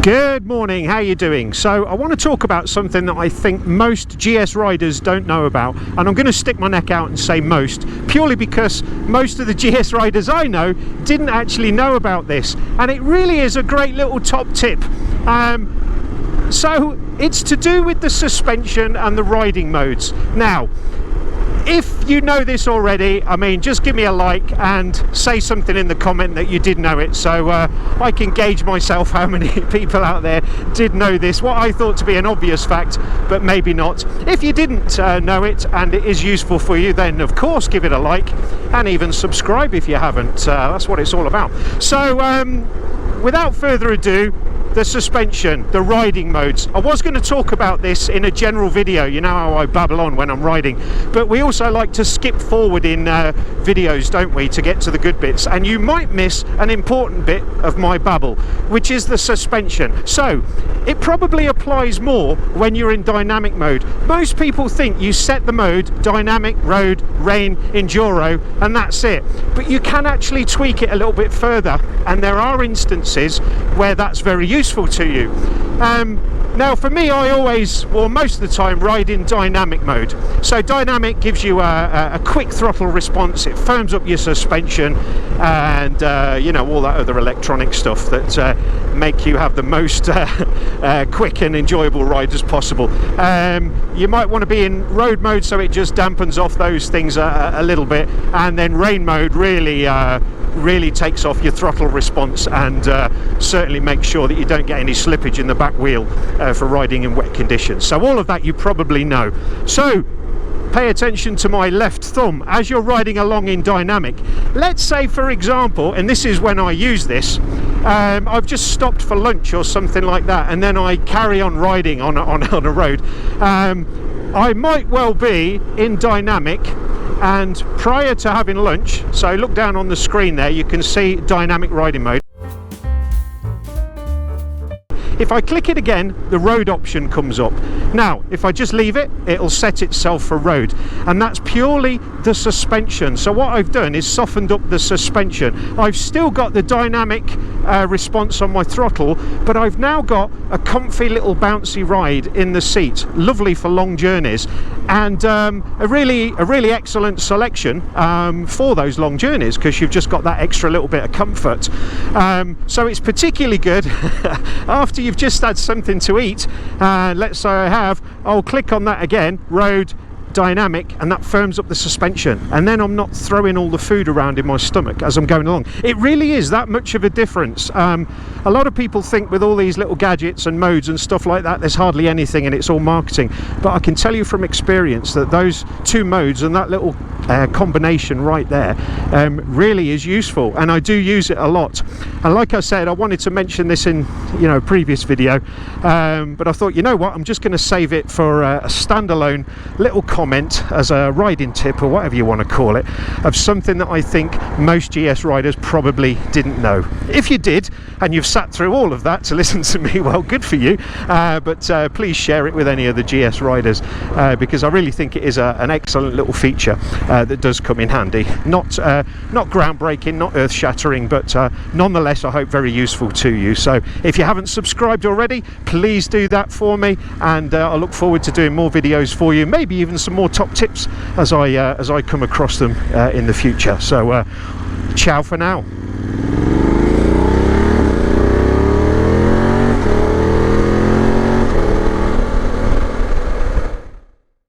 Good morning, how you doing? So I want to talk about something that I think most GS riders don't know about, and I'm going to stick my neck out and say most, purely because most of the GS riders I know didn't actually know about this, and it really is a great little top tip. So it's to do with the suspension and the riding modes. Now, if you know this already, I mean, just give me a like and say something in the comment that you did know it, so I can gauge myself how many people out there did know this, what I thought to be an obvious fact, but maybe not. If you didn't know it and it is useful for you, then of course give it a like and even subscribe if you haven't. That's what it's all about. So without further ado, the suspension, the riding modes. I was going to talk about this in a general video, you know how I babble on when I'm riding, but we also like to skip forward in videos, don't we, to get to the good bits, and you might miss an important bit of my babble, which is the suspension. So it probably applies more when you're in dynamic mode. Most people think you set the mode dynamic, road, rain, enduro, and that's it, but you can actually tweak it a little bit further, and there are instances where that's very useful to you. Now for me, I always, or most of the time, ride in dynamic mode. So dynamic gives you a quick throttle response, it firms up your suspension, and you know, all that other electronic stuff that make you have the most quick and enjoyable ride as possible. You might want to be in road mode, so it just dampens off those things a little bit, and then rain mode really takes off your throttle response, and certainly make sure that you don't get any slippage in the back wheel for riding in wet conditions. So all of that you probably know. So pay attention to my left thumb as you're riding along in dynamic. Let's say, for example, and this is when I use this, I've just stopped for lunch or something like that, and then I carry on riding on a road. I might well be in dynamic, and prior to having lunch, so look down on the screen there, you can see dynamic riding mode. If I click it again, the road option comes up. Now, if I just leave it, it'll set itself for road, and that's purely the suspension. So what I've done is softened up the suspension. I've still got the dynamic response on my throttle, but I've now got a comfy little bouncy ride in the seat, lovely for long journeys, and a really excellent selection for those long journeys, because you've just got that extra little bit of comfort. So it's particularly good after you've just had something to eat. Let's say I have, I'll click on that again, road, dynamic, and that firms up the suspension, and then I'm not throwing all the food around in my stomach as I'm going along. It really is that much of a difference. A lot of people think with all these little gadgets and modes and stuff like that, there's hardly anything and it's all marketing, but I can tell you from experience that those two modes and that little combination right there really is useful, and I do use it a lot. And like I said, I wanted to mention this in, you know, a previous video, but I thought, you know what, I'm just going to save it for a standalone little comment as a riding tip, or whatever you want to call it, of something that I think most GS riders probably didn't know. If you did, and you've sat through all of that to listen to me, well, good for you, but please share it with any other GS riders, because I really think it is an excellent little feature that does come in handy. Not groundbreaking, not earth-shattering, but nonetheless I hope very useful to you. So if you haven't subscribed already, please do that for me, and I look forward to doing more videos for you, maybe even some more top tips as I come across them in the future. So ciao for now.